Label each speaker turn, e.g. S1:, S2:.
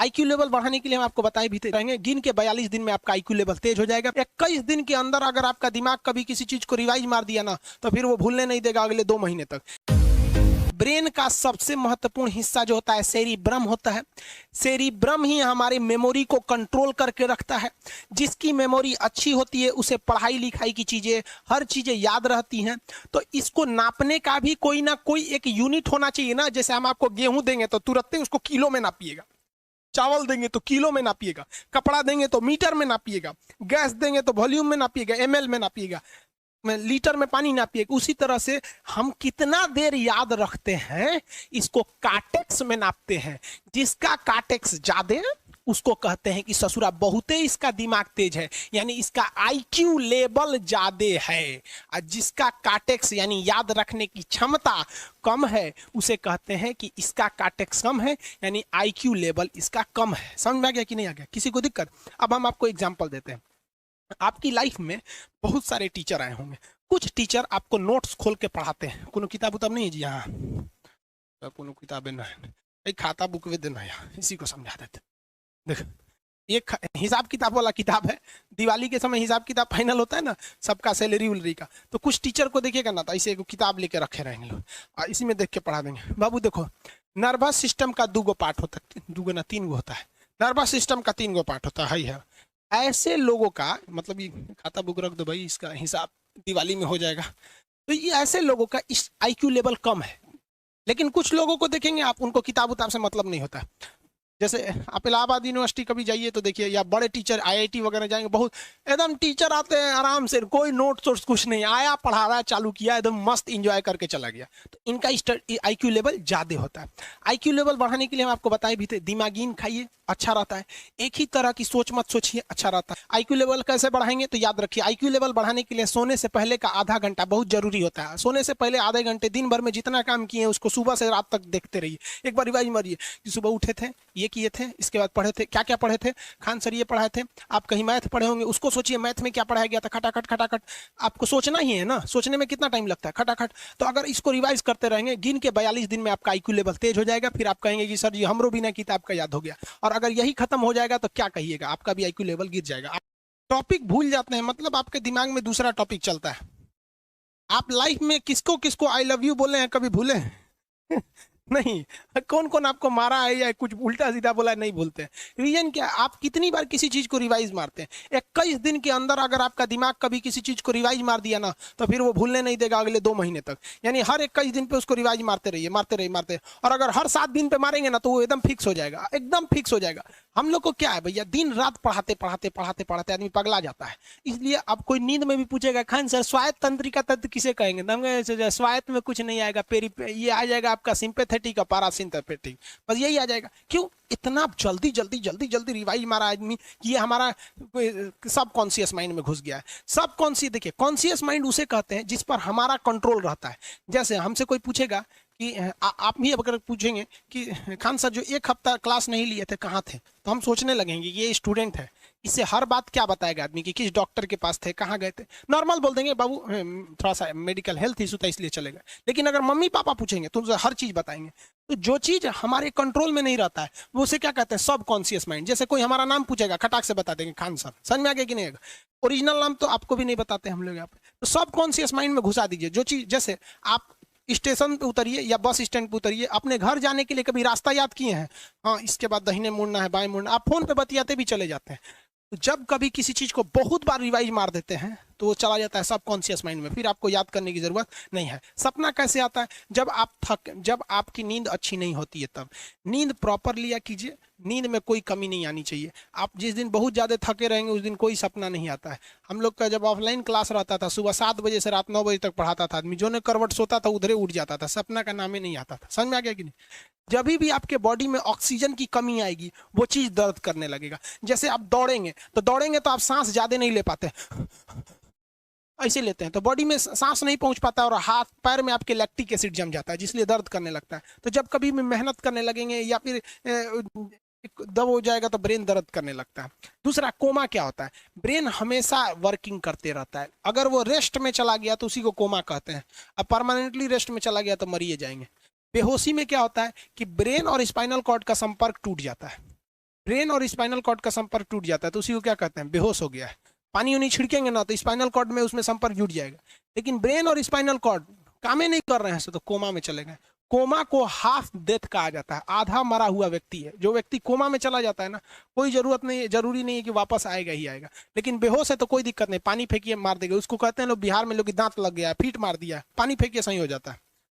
S1: IQ level बढ़ाने के लिए हम आपको बताए भी रहेंगे, गिन के 42 दिन में आपका आईक्यू लेवल तेज हो जाएगा। 21 दिन के अंदर अगर आपका दिमाग कभी किसी चीज को रिवाइज मार दिया ना, तो फिर वो भूलने नहीं देगा अगले 2 महीने तक। ब्रेन का सबसे महत्वपूर्ण हिस्सा जो होता है सेरिब्रम होता है। सेरिब्रम ही हमारी मेमोरी को कंट्रोल करके रखता है। जिसकी मेमोरी अच्छी होती है उसे पढ़ाई लिखाई की चीजें, हर चीजें याद रहती हैं। तो इसको नापने का भी कोई ना कोई एक यूनिट होना चाहिए ना। जैसे हम आपको गेहूं देंगे तो तुरंत ही उसको किलो में नापिएगा, चावल देंगे तो किलो में नापिएगा, कपड़ा देंगे तो मीटर में नापिएगा, गैस देंगे तो वॉल्यूम में नापिएगा, एमएल में नापिएगा, लीटर में पानी नापिएगा। उसी तरह से हम कितना देर याद रखते हैं इसको काटेक्स में नापते हैं। जिसका काटेक्स ज्यादा है उसको कहते हैं कि ससुरा बहुते इसका दिमाग तेज है, यानी इसका आईक्यू लेवल ज्यादा है। और जिसका काटेक्स यानी याद रखने की क्षमता कम है उसे कहते हैं कि इसका काटेक्स कम है, यानी आईक्यू लेवल इसका कम है। समझ में आ गया कि नहीं आ गया? किसी को दिक्कत? अब हम आपको एग्जाम्पल देते हैं। आपकी लाइफ में बहुत सारे टीचर आए होंगे। कुछ टीचर आपको नोट्स खोल के पढ़ाते हैं। कोनो किताब उताब नहीं है जी? हाँ, कोनो किताबें ना है, खाता बुक वे देना यहाँ, इसी को समझा देते। देख, ये हिसाब किताब वाला किताब है। दिवाली के समय हिसाब किताब फाइनल होता है ना, सबका सैलरी उलरी का। तो कुछ टीचर को देखिएगा ना, तो ऐसे एक किताब लेके रखे रहेंगे लोग और इसी में देख के पढ़ा देंगे। बाबू देखो, नर्वस सिस्टम का 2 पार्ट होता है, 2 ना 3 होता है। नर्वस सिस्टम का 3 पार्ट होता है। ऐसे लोगों का मतलब, ये खाता बुक रख दो भाई, इसका हिसाब दिवाली में हो जाएगा। तो ये ऐसे लोगों का इस आईक्यू लेवल कम है। लेकिन कुछ लोगों को देखेंगे आप, उनको किताब उताब से मतलब नहीं होता। जैसे आप इलाहाबाद यूनिवर्सिटी कभी जाइए तो देखिए, या बड़े टीचर आईआईटी वगैरह जाएंगे, बहुत एकदम टीचर आते हैं आराम से, कोई नोट सोर्स कुछ नहीं, आया पढ़ा रहा है, चालू किया, एकदम मस्त इंजॉय करके चला गया। तो इनका आईक्यू लेवल ज्यादा होता है। आईक्यू लेवल बढ़ाने के लिए हम आपको बताए भी थे, दिमागीन खाइए, अच्छा रहता है। एक ही तरह की सोच मत सोचिए, अच्छा रहता है। आईक्यू लेवल कैसे बढ़ाएंगे? तो याद रखिए, आईक्यू लेवल बढ़ाने के लिए सोने से पहले का आधा घंटा बहुत जरूरी होता है। सोने से पहले आधे घंटे दिन भर में जितना काम किए उसको सुबह से रात तक देखते रहिए। एक बार रिवाइज मारिए कि सुबह उठे थे, ये किए थे, इसके बाद पढ़े थे, क्या क्या पढ़े थे, खान सर ये पढ़ाए थे। आप कहीं मैथ पढ़े होंगे, उसको सोचिए मैथ में क्या पढ़ाया गया था, खटाखट खटाखट। आपको सोचना ही है ना, सोचने में कितना टाइम लगता है, खटाखट। तो अगर इसको रिवाइज करते रहेंगे, गिन के 42 दिन में आपका आईक्यू लेवल तेज हो जाएगा। फिर आप कहेंगे कि सर जी हमरो बिना किताब का याद हो गया। और अगर यही खत्म हो जाएगा तो क्या कहिएगा, आपका भी आईक्यू लेवल गिर जाएगा। टॉपिक भूल जाते हैं, मतलब आपके दिमाग में दूसरा टॉपिक चलता है। आप लाइफ में किसको किसको आई लव यू बोले हैं, कभी भूले हैं? नहीं। कौन कौन आपको मारा है या कुछ उल्टा सीधा बोला है, नहीं भूलते। रीजन क्या? आप कितनी बार किसी चीज को रिवाइज मारते हैं। 21 दिन के अंदर अगर आपका दिमाग कभी किसी चीज को रिवाइज मार दिया ना, तो फिर वो भूलने नहीं देगा अगले 2 महीने तक। यानी हर 21 दिन पे उसको रिवाइज मारते रहिए, मारते रहिए, मारते। और अगर हर 7 दिन पे मारेंगे ना, तो वो एकदम फिक्स हो जाएगा, एकदम फिक्स हो जाएगा। हम लोग को क्या है भैया, दिन रात पढ़ाते पढ़ाते पढ़ाते पढ़ाते आदमी पगला जाता है। इसलिए अब कोई नींद में भी पूछेगा, खान सर स्वायत्त तंत्रिका तंत्र किसे कहेंगे? स्वायत्त में कुछ नहीं आएगा, ये आ जाएगा आपका सिंपैथेटिक और पैरासिम्पैथेटिक, बस यही आ जाएगा। क्यों इतना जल्दी जल्दी जल्दी जल्दी रिवाइज मारा आदमी कि ये हमारा सब कॉन्शियस माइंड में घुस गया है। सब कॉन्शियस, देखिए कॉन्शियस माइंड उसे कहते हैं जिस पर हमारा कंट्रोल रहता है। जैसे हमसे कोई पूछेगा कि आप भी अगर पूछेंगे कि खान सर जो 1 हफ्ता क्लास नहीं लिए थे कहाँ थे, तो हम सोचने लगेंगे ये स्टूडेंट है, इससे हर बात क्या बताएगा आदमी कि किस डॉक्टर के पास थे, कहाँ गए थे। नॉर्मल बोल देंगे बाबू थोड़ा सा मेडिकल हेल्थ इशू था इसलिए चले गए। लेकिन अगर मम्मी पापा पूछेंगे तो हर चीज बताएंगे। तो जो चीज हमारे कंट्रोल में नहीं रहता है वो उसे क्या कहते हैं, सब कॉन्शियस माइंड। जैसे कोई हमारा नाम पूछेगा, खटाक से बता देंगे खान सर, समझ में आ गया कि नहीं? ओरिजिनल नाम तो आपको भी नहीं बताते हम लोग यहाँ पे। तो सब कॉन्शियस माइंड में घुसा दीजिए जो चीज। जैसे आप स्टेशन पे उतरिए या बस स्टैंड पे उतरिए, अपने घर जाने के लिए कभी रास्ता याद किए हैं? हाँ, इसके बाद दाहिने मुड़ना है, बाएं मुड़ना। आप फोन पे बतियाते भी चले जाते हैं। तो जब कभी किसी चीज को बहुत बार रिवाइज मार देते हैं तो वो चला जाता है सब कॉन्शियस माइंड में, फिर आपको याद करने की जरूरत नहीं है। सपना कैसे आता है? जब आपकी नींद अच्छी नहीं होती है तब। नींद प्रॉपर लिया कीजिए, नींद में कोई कमी नहीं आनी चाहिए। आप जिस दिन बहुत ज्यादा थके रहेंगे उस दिन कोई सपना नहीं आता है। हम लोग का जब ऑफलाइन क्लास रहता था, सुबह 7 बजे से रात 9 बजे तक पढ़ाता था आदमी, जो ने करवट सोता था उधरे उठ जाता था, सपना का नाम ही नहीं आता था। समझ में आ गया कि नहीं? जब भी आपके बॉडी में ऑक्सीजन की कमी आएगी वो चीज दर्द करने लगेगा। जैसे आप दौड़ेंगे तो आप सांस ज्यादा नहीं ले पाते, ऐसे लेते हैं तो बॉडी में सांस नहीं पहुंच पाता और हाथ पैर में आपके लैक्टिक एसिड जम जाता है, जिसलिए दर्द करने लगता है। तो जब कभी भी मेहनत करने लगेंगे या फिर दब हो जाएगा तो ब्रेन दर्द करने लगता है। दूसरा, कोमा क्या होता है? ब्रेन हमेशा वर्किंग करते रहता है। अगर वो रेस्ट में चला गया तो उसी को कोमा कहते हैं। अब परमानेंटली रेस्ट में चला गया तो मरिए जाएंगे। बेहोशी में क्या होता है कि ब्रेन और स्पाइनल कॉर्ड का संपर्क टूट जाता है। ब्रेन और स्पाइनल कॉर्ड का संपर्क टूट जाता है तो उसी को क्या कहते हैं, बेहोश हो गया है। पानी उनी छिड़केंगे ना तो स्पाइनल कॉर्ड में उसमें संपर्क जुट जाएगा। लेकिन ब्रेन और स्पाइनल कॉर्ड काम ही नहीं कर रहे हैं तो कोमा में चले गए। कोमा को हाफ डेथ कहा जाता है, आधा मरा हुआ व्यक्ति है। जो व्यक्ति कोमा में चला जाता है ना, कोई जरूरी नहीं है कि वापस आएगा ही आएगा। लेकिन बेहोश है तो कोई दिक्कत नहीं, पानी फेंकिए मार देगा। उसको कहते हैं लोग बिहार में, लोग दांत लग गया, फीट मार दिया, पानी फेंकिए सही हो जाता है।